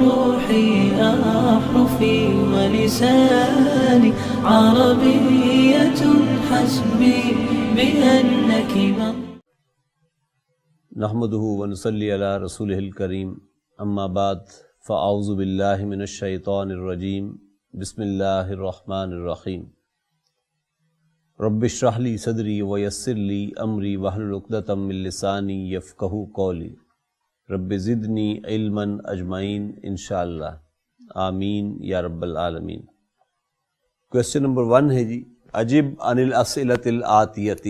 روحي أحرفي ولساني عربية حسبي بأنك نحمده ونصلي على رسوله الكريم اما بعد فاعوذ باللہ من الشیطان الرجیم بسم اللہ الرحمن الرحیم رب اشرح لی صدری ویسر لی امری واحلل عقدۃ من لسانی یفقہوا قولی رب زدنی علما اجمعین انشاءاللہ آمین یا رب العالمین۔ کویسچن نمبر 1 ہے جی، اجب عن الاسئلۃ الآتیۃ۔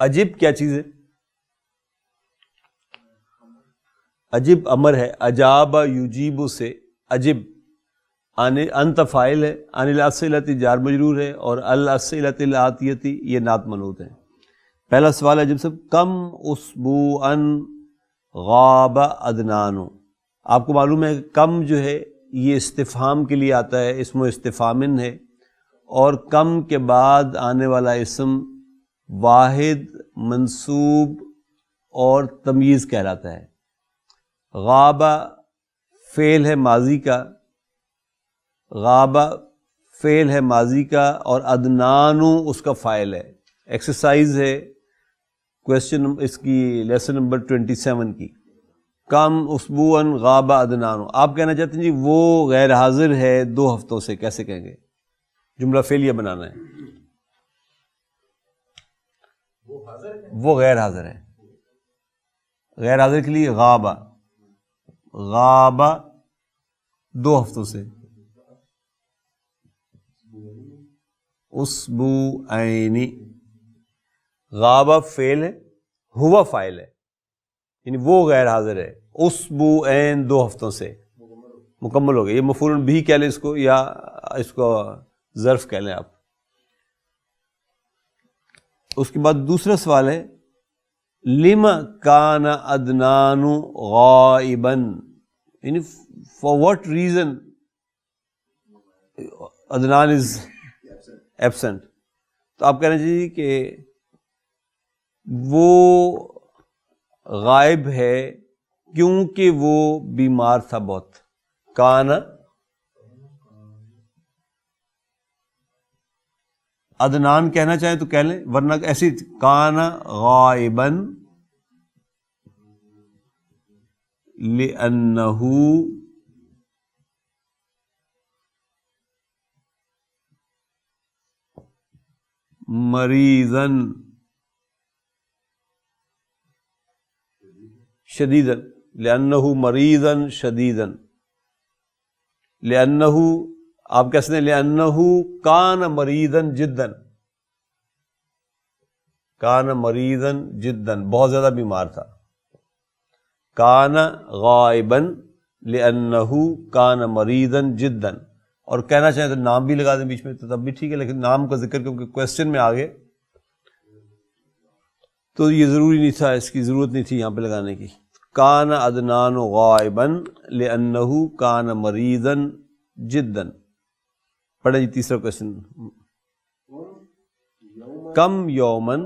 عجب کیا چیز ہے؟ عجب امر ہے، اجاب یجیب سے عجب، انت فاعل ہے، عن الاسئلۃ جار مجرور ہے، اور الاسئلۃ الآتیۃ یہ نعت منعوت ہے۔ پہلا سوال ہے جب سے کم اسبوعا غاب عدنان۔ آپ کو معلوم ہے کہ کم جو ہے یہ استفہام کے لیے آتا ہے، اسم و استفہامن ہے، اور کم کے بعد آنے والا اسم واحد، منصوب اور تمییز کہلاتا ہے۔ غاب فعل ہے ماضی کا، غاب فعل ہے ماضی کا، اور عدنان اس کا فاعل ہے۔ ایکسرسائز ہے کویسچن اس کی لیسن نمبر 27 کی، کم اسبوعاً غاب عدنان۔ آپ کہنا چاہتے ہیں جی وہ غیر حاضر ہے 2 ہفتوں سے، کیسے کہیں گے؟ جملہ فعلیہ بنانا ہے۔ وہ غیر حاضر ہے، غیر حاضر کے لیے غاب، غاب 2 ہفتوں سے، اسبوعین۔ غاب فعل ہے، ہوا فاعل ہے، یعنی وہ غیر حاضر ہے، اسبوعین 2 ہفتوں سے مکمل ہو گئے۔ یہ مفعول بھی کہہ لیں اس کو، یا اس کو ظرف کہہ لیں آپ۔ اس کے بعد دوسرا سوال ہے لم کان عدنان غائبا، یعنی for what reason Adnan is absent. تو آپ کہنا چاہیے کہ وہ غائب ہے کیونکہ وہ بیمار تھا بہت۔ کان عدنان کہنا چاہیں تو کہہ لیں، ورنہ ایسی کان غائبا لأنہ مریضا شدیدا، لأنہ مریضا شدیدا، لأنہ آپ کہہ سکتے ہیں لأنہ کان مریضا جدا، کان مریضا جدا، بہت زیادہ بیمار تھا۔ کان غائبا لأنہ کان مریضا جدا، اور کہنا چاہیں تو نام بھی لگا دیں بیچ میں تو تب بھی ٹھیک ہے، لیکن نام کا ذکر کیونکہ کویسچن میں آگے تو یہ ضروری نہیں تھا، اس کی ضرورت نہیں تھی یہاں پہ لگانے کی۔ کان عدنان غائبا لأنہ کان مریضا جدا۔ پڑھیں جی تیسرا کویسچن، کم یومن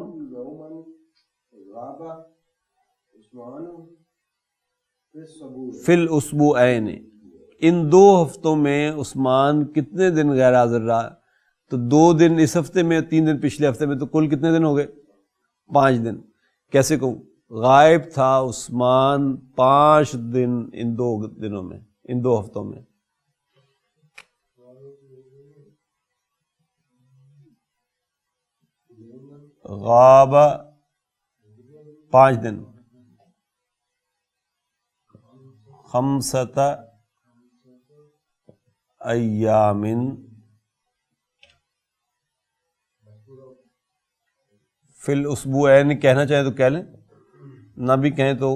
فی الاسبوعین، ان 2 ہفتوں میں عثمان کتنے دن غیر حاضر رہا؟ تو 2 دن اس ہفتے میں، 3 دن پچھلے ہفتے میں، تو کل کتنے دن ہو گئے؟ 5 دن۔ کیسے کہوں؟ غائب تھا عثمان 5 دن ان 2 دنوں میں، ان 2 ہفتوں میں۔ غاب 5 دن، 5 ایام فی الاسبوعین کہنا چاہیں تو کہہ لیں، نہ بھی کہیں تو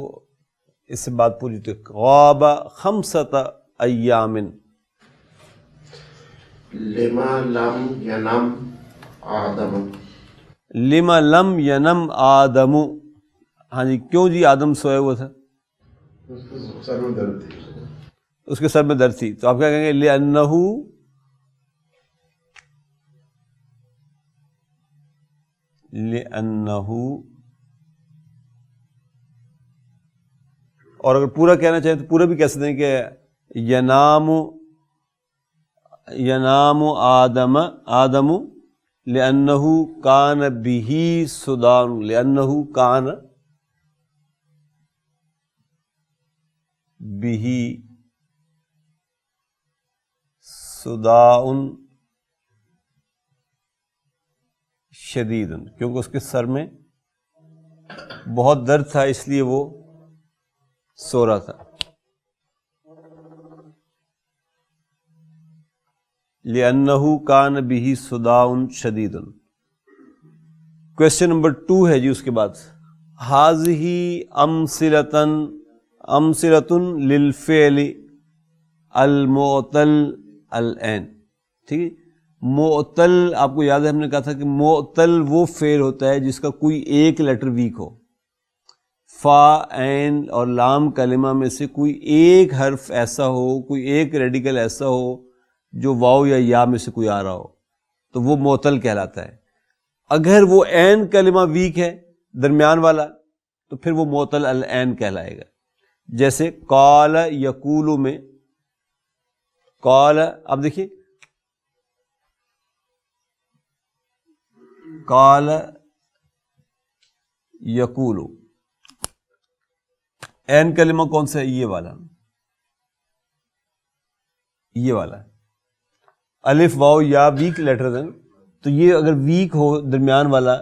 اس سے بات پوری تو غاب 5 ایام۔ لما لم ینم آدم، لما لم ینم آدم، ہاں جی کیوں جی آدم سویا ہوا تھا؟ سر میں درد تھی. اس کے سر میں درد تھی. تو آپ کیا کہیں گے؟ لِأَنَّهُ اور اگر پورا کہنا چاہیں تو پورا بھی کہہ سکتے ہیں کہ ینام آدم لِأَنَّهُ كَانَ بِهِ صُدَاعٌ لِأَنَّهُ كَانَ بِهِ صُدَاعٌ شدید، کیونکہ اس کے سر میں بہت درد تھا اس لیے وہ سو رہا تھا. لِأَنَّهُ كَانَ بِهِ صُدَاعٌ شَدِيدٌ. کوشچن نمبر 2 ہے جی اس کے بعد. هَذِهِ أَمْثِلَةٌ لِلْفِعْلِ الْمُعْتَلِ الْعَيْنِ. ٹھیک ہے. معتل، آپ کو یاد ہے ہم نے کہا تھا کہ معتل وہ فعل ہوتا ہے جس کا کوئی ایک لیٹر ویک ہو. فا، عین اور لام کلمہ میں سے کوئی ایک حرف ایسا ہو، کوئی ایک ریڈیکل ایسا ہو جو واو یا یا میں سے کوئی آ رہا ہو، تو وہ معتل کہلاتا ہے. اگر وہ عین کلمہ ویک ہے درمیان والا تو پھر وہ معتل العین کہلائے گا. جیسے قال یقول میں قال، اب دیکھیے قال یقول، عین کلمہ کون سا ہے؟ یہ والا، یہ والا. الف واو یا ویک لیٹر ہیں، تو یہ اگر ویک ہو درمیان والا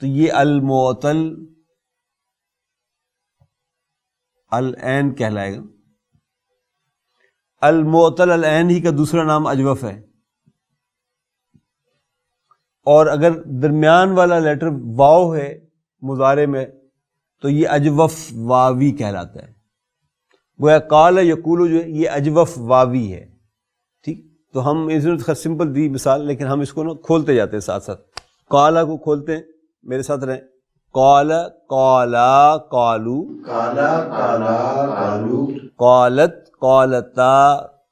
تو یہ المعتل العین کہلائے گا. المعتل العین ہی کا دوسرا نام اجوف ہے. اور اگر درمیان والا لیٹر واو ہے مضارع میں تو یہ اجوف واوی کہلاتا ہے. گویا قال یقول جو ہے یہ اجوف واوی ہے. ٹھیک، تو ہم اس نے سمپل دی مثال، لیکن ہم اس کو نا کھولتے جاتے ہیں ساتھ ساتھ. قالا کو کھولتے ہیں، میرے ساتھ رہیں. قال قالا قالو، کالا کالا کالو، قالت قالتا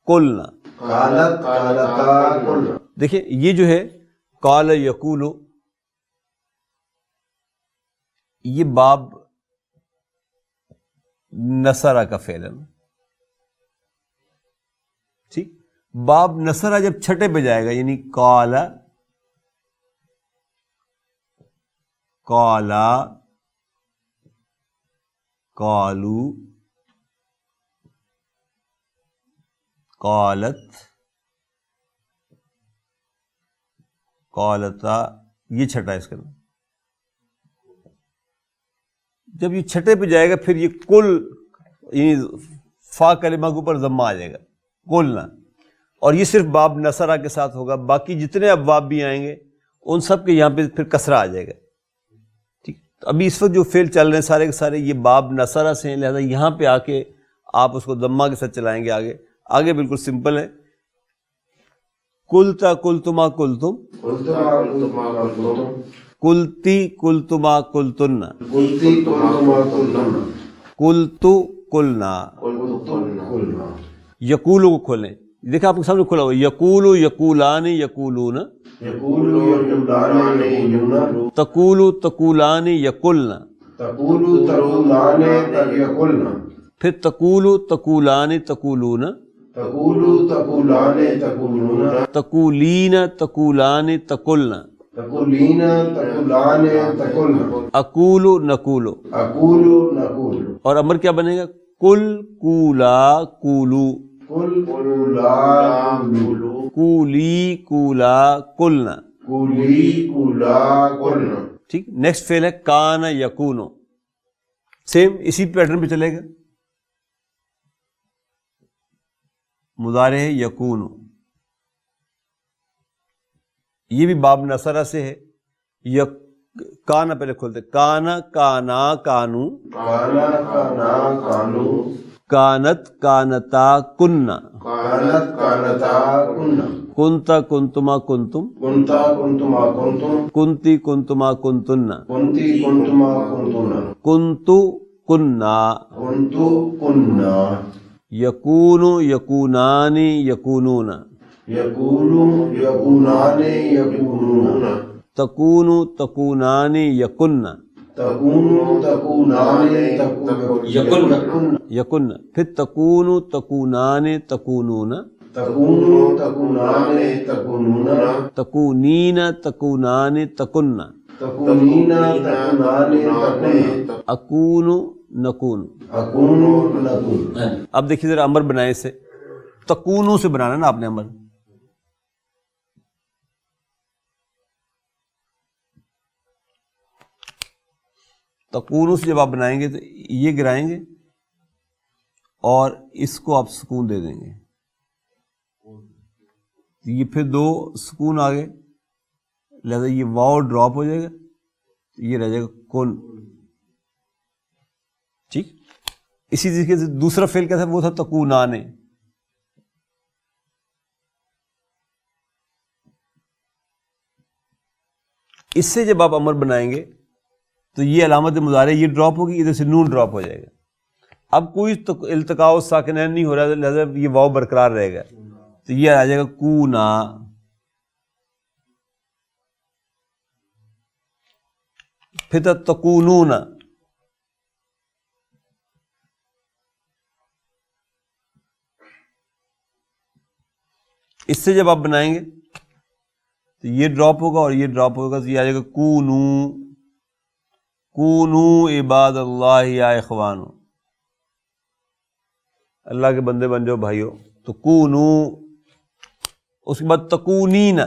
قلنا. قالت قالتا قلنا. دیکھیں یہ جو ہے قال یقول، یہ باب نصرہ کا فعل ہے. ٹھیک، باب نصرہ جب چھٹے پہ جائے گا یعنی قال قالا قالو قالت قالتا، یہ چھٹا ہے اس کا. جب یہ چھٹے پہ جائے گا پھر یہ کل یعنی فا کلمہ کے اوپر ضمہ آ جائے گا قلنا، اور یہ صرف باب نصرہ کے ساتھ ہوگا. باقی جتنے ابواب بھی آئیں گے ان سب کے یہاں پہ پھر کسرہ آ جائے گا. ٹھیک، تو ابھی اس وقت جو فعل چل رہے ہیں سارے کے سارے یہ باب نصرہ سے ہیں، لہذا یہاں پہ آ کے آپ اس کو ضمہ کے ساتھ چلائیں گے. آگے بالکل سمپل ہے. قلتا قلتما قلتم، قلتما قلتما قلتم، قلتی قلتما قلتن، قلتی قلتما قلتن، قلتو قلنا. قلنا. یقولو کو کھولیں، دیکھیں آپ کے سامنے کھلا ہوا یقولو یقولان یقولون، یقول یقولان یقولون، تقول تقولان یقلن، تقول تقولان یقولن، پھر تقول تقولان تقولون، تقول تقولان تقولون، تقولین تقولان تقلن، تقولین تقولان تقولن، اقول نقول. اقول نقول. اور امر کیا بنے گا؟ کل کولا کولو، قل قولا قولو، کولی کولا قلنا. قولی قولا قلنا. ٹھیک، نیکسٹ فعل ہے کان یکونو، سیم اسی پیٹرن پہ چلے گا. مضارع ہے یکونو، یہ بھی باب نصرہ سے ہے. کانا پہلے کھولتے، کانا کانا کانو، کانا کانا کانو، کانت کانتا کننا، کانت کانتا کننا، کنتا کنتما کنتم، کنتا کنتما کنتم، کنتی کنتما کنتن، کنتی کنتما کنتن، کنتو کننا، كنت كنا، یکون یکونان یکونون، يكون يكونان يكونون، تکون تکونان یکن، تكون تكونان يكون، یکن، پھر تکون تکونان تکونون، تكون تكونان تكونون، تکونین تکونان تکن، تكونين تكونان تكون، اکون نکون۔ أكون نكون۔ اب دیکھیے ذرا امر بنائے سے، تکونو سے بنانا نا آپ نے امر، تکونو سے جب آپ بنائیں گے تو یہ گرائیں گے اور اس کو آپ سکون دے دیں گے، یہ پھر دو سکون آ گئے، لہذا یہ واؤ ڈراپ ہو جائے گا، یہ رہ جائے گا کن۔ ٹھیک، اسی طریقے سے دوسرا فعل کیا تھا، وہ تھا تکونانے، اس سے جب آپ امر بنائیں گے تو یہ علامت مضارع یہ ڈراپ ہوگی، ادھر سے نون ڈراپ ہو جائے گا، اب کوئی التقاء ساکنین نہیں ہو رہا، لہذا یہ واؤ برقرار رہے گا، تو یہ آ جائے گا کونا۔ پھر تھا تکونون، اس سے جب آپ بنائیں گے تو یہ ڈراپ ہوگا اور یہ ڈراپ ہوگا، تو یہ آ جائے گا کونو، کونو عباد اللہ یا اخوانو، اللہ کے بندے بن جاؤ بھائیو، تو کونو، اس کے بعد تکونین،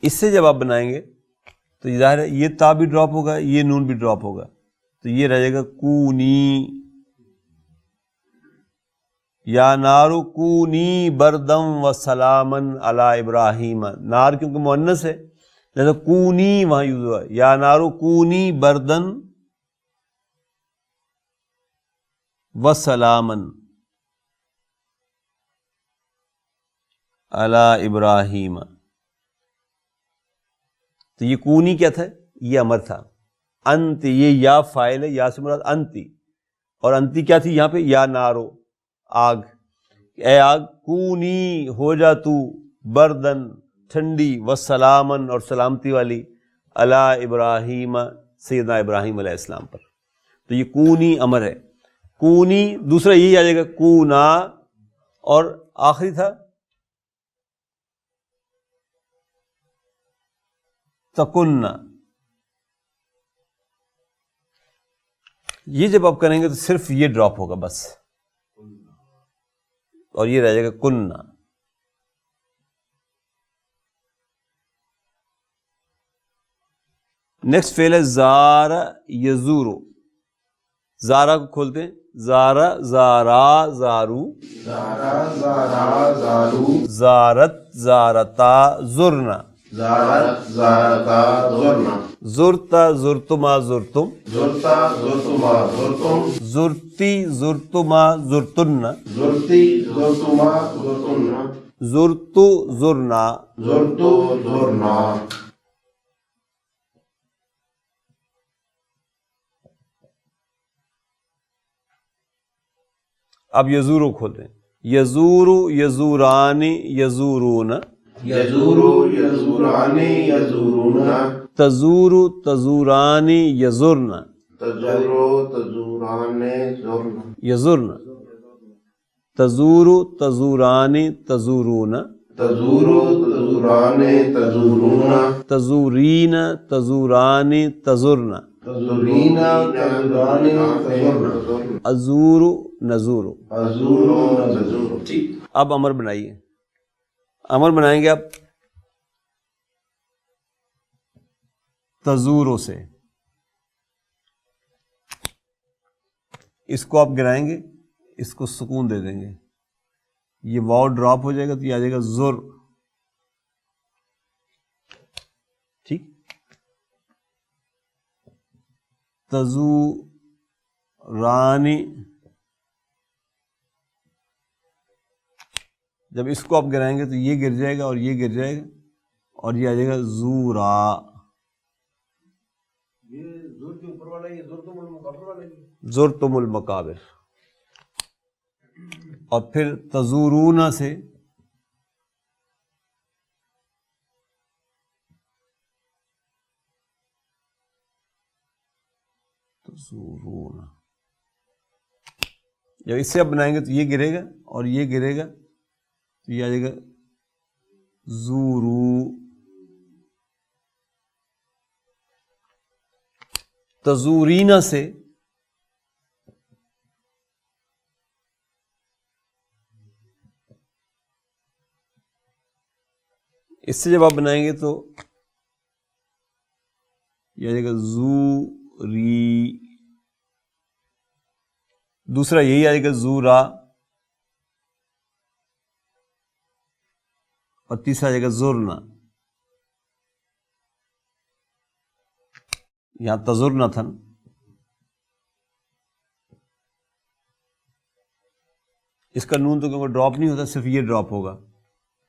اس سے جب آپ بنائیں گے تو یہ ظاہر ہے یہ تا بھی ڈراپ ہوگا، یہ نون بھی ڈراپ ہوگا، تو یہ رہ جائے گا کونی، یا نارو کونی بردم و سلامن علی ابراہیم، نار کیونکہ مؤنث ہے لہذا کونی وہاں یوز ہوا، یا نارو کونی بردن و سلامن علی ابراہیم، تو یہ کونی کیا تھا، یہ امر تھا، انت یہ یا فاعل ہے، یا سے مراد انتی، اور انتی کیا تھی یہاں پہ، یا نارو آگ، اے آگ کونی ہو جا تو بردن ٹھنڈی، وسلامن اور سلامتی والی، علی ابراہیم سیدنا ابراہیم علیہ السلام پر، تو یہ کونی امر ہے، کونی دوسرا یہی آ جائے گا کونا، اور آخری تھا تکن، یہ جب آپ کریں گے تو صرف یہ ڈراپ ہوگا بس، اور یہ رہ جائے گا کننا۔ نیکسٹ فعل ہے زارا یزورو، زارا کو کھولتے ہیں، زارا زارا زارو، زارا زارا زارو، زارت زارتا زرنا، زارت زارتا زرنا، زرتا زرتما زرتم، زرتا زرتما زرتم، زرتی زرتما زرتن، زرتی زرتما زرتن، زرتو زرنا، زرتو زرنا۔ اب یزورو کھولتے ہیں، یزورو یزورانی یزورون، یزورو یزورانی یزورون، تزورو تزورانی یزرن، تزورو تزورانے زرن، یزرن، تزورو تزورانی تزورون، تزورو تزورانے تزورون، تزورین تزورانی تزرن، تزورین تزورانے تزورن، ازورو نزورو۔ ازورو نزورو۔ اب امر بنائیے، امر بنائیں گے آپ تزورو سے، اس کو آپ گرائیں گے، اس کو سکون دے دیں گے، یہ واو ڈراپ ہو جائے گا تو یہ آ جائے گا زر، ٹھیک، تزورانی جب اس کو آپ گرائیں گے تو یہ گر جائے گا اور یہ گر جائے گا اور یہ آ جائے گا زورا. زرتم المقابر. اور پھر تزورون سے تزورون، جب اس سے آپ بنائیں گے تو یہ گرے گا اور یہ گرے گا تو یہ آ جائے گا زورو. تزورینا سے اس سے جب آپ بنائیں گے تو یہ آ جائے گا زوری. دوسرا یہی آ جائے گا زورا اور تیسرا آ جائے گا زرنا. یہاں تزرنا تھا نا، اس کا نون تو کیونکہ ڈراپ نہیں ہوتا، صرف یہ ڈراپ ہوگا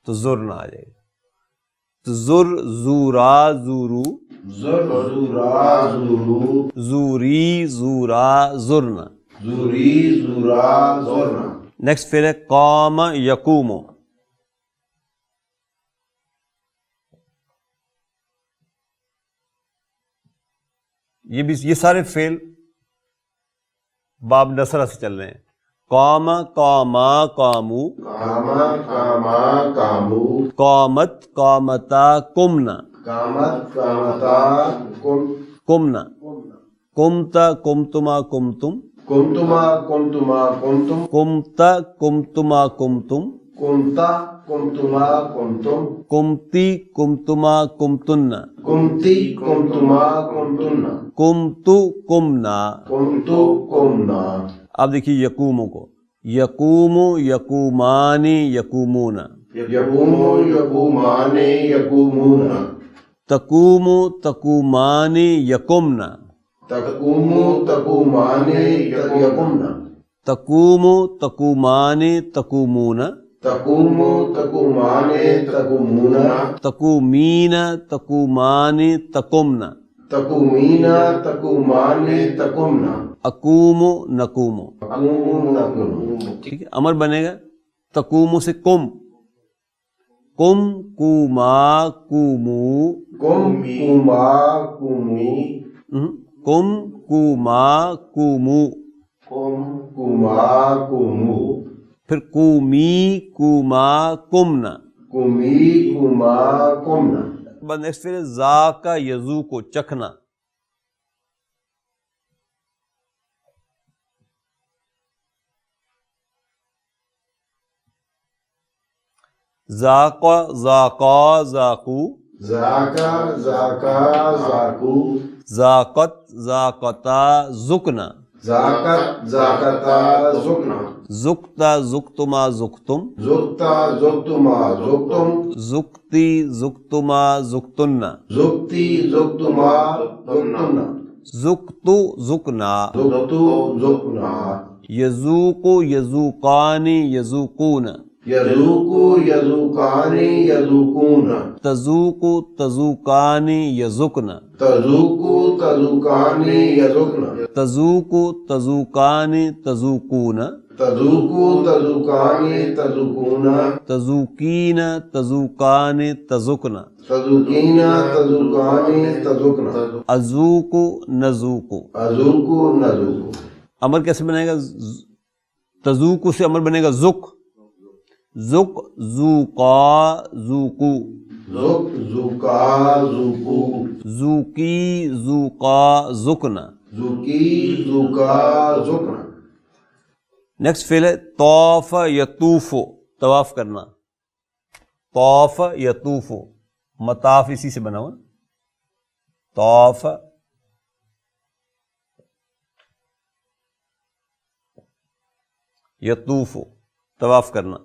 تو زرنا آ جائے گا. تو زر زورا زورو، زر زورا زورو، زوری زورا زرنا. زوری زورا زرنا. نیکسٹ پھر ہے قام یقومو. یہ سارے فعل باب نصرہ سے چل رہے ہیں. قام قاما قامو، کاما کاما کامو، قامت قامتا قمنا، کامت کامتا کم، قمنا، قمتا قمتما قمتم، کنتما کنتما کنتم، قمتا قمتما قمتم، کنتا کنتما کنتم، قمتی قمتما قمتن، کنتی کنتما کنتن، قمتو قمنا. کنتو کمنا. اب دیکھیے یقوموں کو، یقوم یقومانی یقومون، یقوم یقومان یقومون، تقوم تقومانی یقمنا، تقوم تقومان یقمنا، تقوم تقومانی تقومون، تقوم تقومان تقومون، تقومین تقومانی تقمنا، تقومین تقومان تقمنا، اقوم نقوم. اقوم نقوم. ٹھیک ہے، امر بنے گا تقوم سے کم، کم کوما کومو، کم کما کمی، کم کوما کومو، کم کما کمو، پھر کومی کوما کمنا. کمی کما کمنا. بعد نیکسٹ پھر زا کا یزو کو چکھنا. ذاقا ذاقا ذاقو، ذاکا ذاکا ذاکو، ذاقت ذاقتا ذکنا، ذاکت ذاکتا ذکنا، ذکتا ذکتما ذکتم، زکتا زکتما زکتم، ذکتی ذکتما ذکتن، زکتی زکتما زکتنا، ذکتو ذکنا. زکتو زکنا. یذوقو یذوقانی یذوقون، یذوقو یذوقانی یذوقون، تذوقو تذوقانی یذقن، تذوقو تذوقانی یذوقن، تذوقو تذوقانی تذوقون، تذوقو تذوقانی تذوقون، تذوقین تذوقانی تذقن، تذوقین تذوقانی تذوقن، اذوق نذوق. اذوقو نذوقو. امر کیسے بنے گا؟ تذوق سے امر بنے گا ذق، ذق ذوقا ذوقو، ذوق ذوقا ذوقو، ذوقی ذوقا ذقنا. ذوقی ذوقا ذقنا. نیکسٹ فعل ہے طوف یطوف، طواف کرنا. طوف یطوف، مطاف اسی سے بنا ہوا. طوف یطوف، طواف کرنا.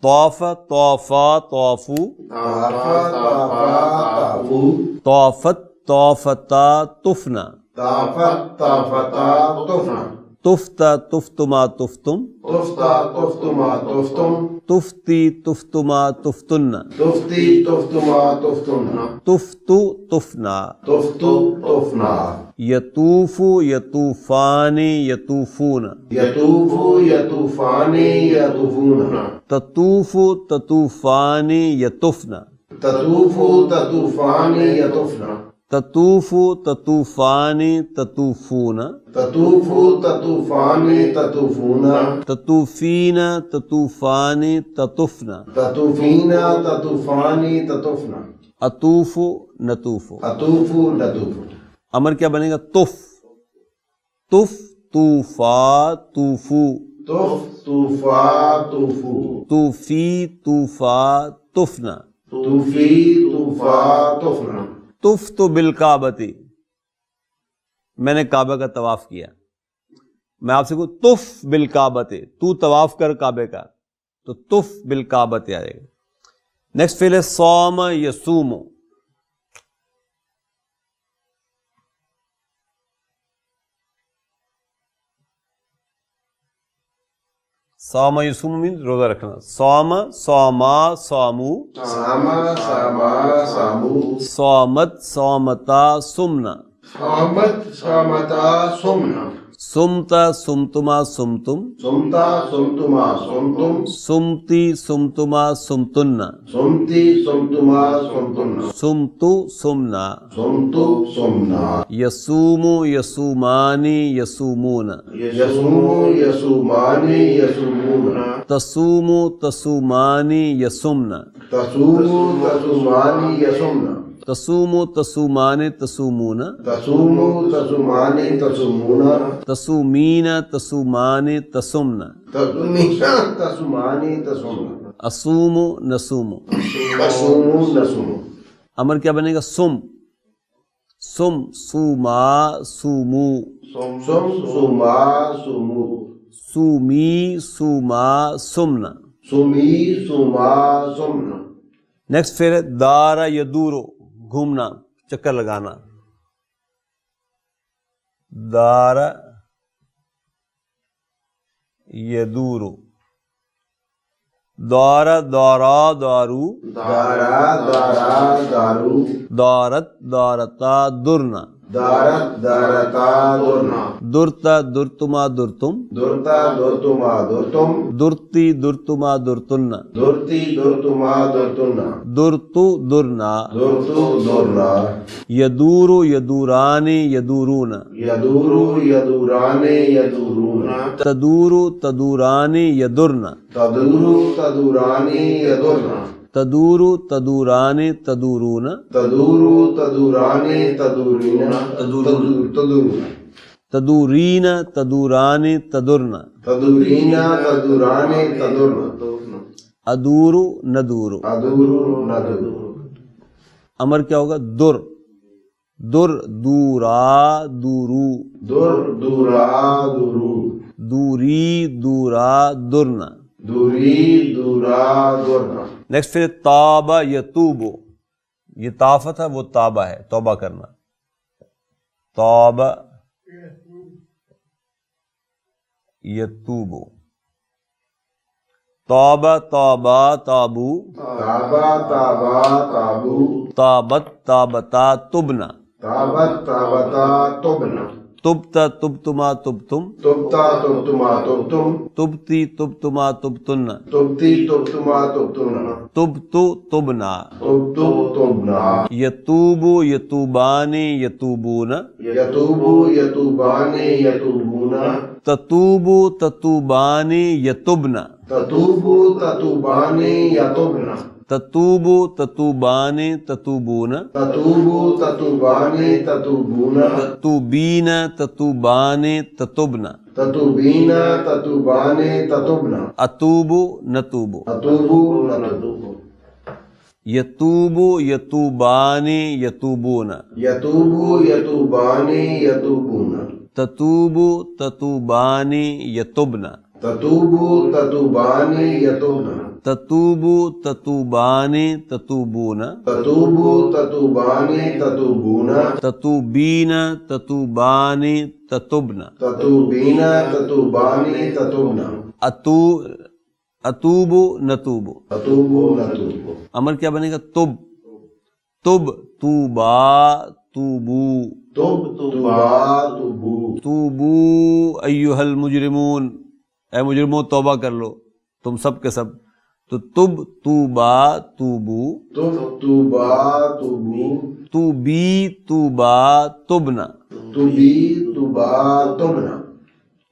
طوف طوفا طوفو، طافا طافا طافو، طوفت طوفتا طفنا، طافت طافتا طفنا، تفتا تفتما تفتم تفتا تفتما تفتم تفتی تفتما تفتن تفتی تفتما تفتن تفتو تفنا تفتو تفنا یطوف یطوفانی یطوفون یطوف یطوفانی یطوفون تطوف تطوفانی یطفن تطوف تطوفانی یطفن تطوف تطوفانی تطوفون تطوف تطوفانی تطوفون تطوفین تطوفانی تطفن تطوفین تطوفانی تطفن اطوف نطوف اطوف لطوف امر کیا بنے گا تف تف طوفا طوفو تف طوفا طوفو طوفی طوفا طفنا طوفی طوفا طفن طفت بالکعبتی میں نے کعبہ کا طواف کیا. میں آپ سے کہوں طف بالکعبتی تو طواف کر کعبے کا تو طف بالکعبتی آئے گا. نیکسٹ فعل ہے صوم یصوم. صوم یصوم مین روزہ رکھنا. صوم صوما صومو ساما ساما سامو صومت صومتا صمنا صامت صامتا سمنا صمتا صمتما صمتم سمتا سمتما سمتم صمتی صمتما صمتن سمتی سمتما سمتن صمتو صمنا سمتو سمنا یصوم یصومانی یصومون یسوم یسومانی یسومون تصوم تصومانی یصمن تصوم تسومانی یسمنا تصوم تصومانی تصومون تصوم تسومانی تسومون تصومین تصومانی تصمن تسومینا تسومانی تسومنا اصوم نصوم. تسوم نسوم امر کیا بنے گا سم سم سوما سومو سم سوما سومو سومی سوما سمنا. سمی سوما سمنا نیکسٹ پھر دارا یدورو گھومنا چکر لگانا. دارا یدورو دارا دارا دارو دارا دارا دارو دارت دارتا درنا دارت دارتا درنا درتا درتما درتم درتا درتما درتم درتی درتما درتن درتی درتما درتنا درتو درنا درتو درنا یدورو یدورانی یدورون یدورو یدورانے یدورون تدورو تدورانی یدرنا تدورو تدورانی یدرنا تدورو تدورانی تدورون تدورو تدورانے تدورین تدورون تدورین تدورانی تدرنا تدورین تدورانے تدورنا ادورو ندورو. ادورو ندورو امر کیا ہوگا در در دورا دورو در دورا دورو دوری دورا درنا. دوری دورا دورنا نیکسٹ پھر تابا یتوبو. یہ طافت ہے وہ تابہ ہے توبہ کرنا. تابا یتوبو تابا تابا تابو تابا تابا تابو تابت تابتا تبنا تابت تابتا تبنا تبتا تبتما تبتم تبتا تبتما تبتم تبتی تبتما تبتن تبتی تبتما تبتنا تبتو تبنا تبتو تبنا یتوبو یتوبانی یتوبون یتوبو یتوبانی یتوبون تتوبو تتوبانی یتبنا تتوبو تتوبانی یتوبنا تتوبو تتوبانی تتوبون تتوبو تتوبانی تتوبون تتوبین تتوبانی تتبنا تتوبین تتوبانی تتوبنا اتوبو نتوبو اتوبو نتوبو یتوبو یتوبانی یتوبون یتوبو یتوبانی یتوبون تتوبو تتوبانی یتبنا تتوبو تتوبانی یتوبنا تتوبو تتوبانی تتوبون تتوبو تتوبانی تتوبون تتوبین تتوبانی تتبن تتوبین تتوبانی تتوبن اتوبو نتوبو تتوبو نتوبو امر کیا بنے گا؟ تب توبا توبو تب توبا توبو توبو ایھا المجرمون، اے مجرموں توبہ کر لو تم سب کے سب. تو تب توبا توبو، تب توبا توبو، توبی توبا تبنا. توبی توبا تبنا.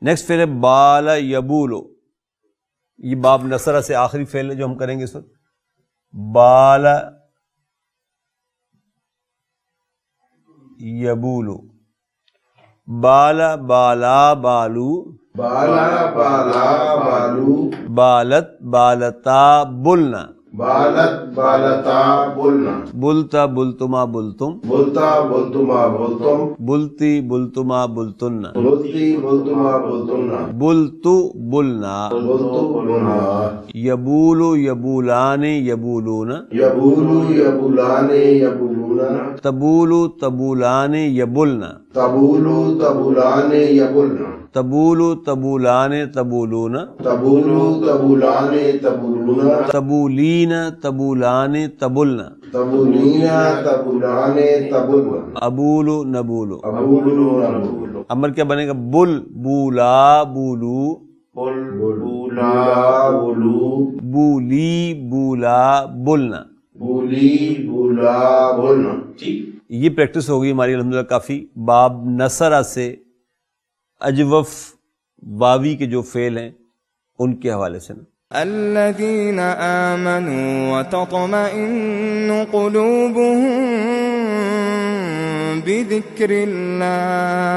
نیکسٹ فعل ہے بالا یبولو. یہ باب نصرہ سے آخری فعل ہے جو ہم کریں گے اس وقت. بالا یبولو، بالا بالا بالو، بالا بالا بالو، بالت بالتا بلنا، بالت بالتا بلنا، بلتا بلتما بلتم، بلتا بلتما بلتم، بلتی بلتما بلتن، بلتی بلتما بلتنا، بلتو بلنا. بلتو بلنا. یبولو یبولان یبولون، یبولو یبولان یبولون، تبولو تبولان یبلنا، تبولو تبولان یبولنا، تبولو تبولان تبولون، تبولو تبولان تبولون، تبولین تبولان تبلنا، تبولین تبولان تبولنا، ابولو نبولو. ابولو نبولو. امر کیا بنے گا؟ بل بولا بولو، بولا بولو، بولی بولا بلنا. بولی بولا بولنا. یہ پریکٹس ہوگی ہماری الحمدللہ کافی. باب نصرہ سے اجوف واوی کے جو فعل ہیں ان کے حوالے سے نا. الذين آمنوا وتطمئن قلوبهم بذكر الله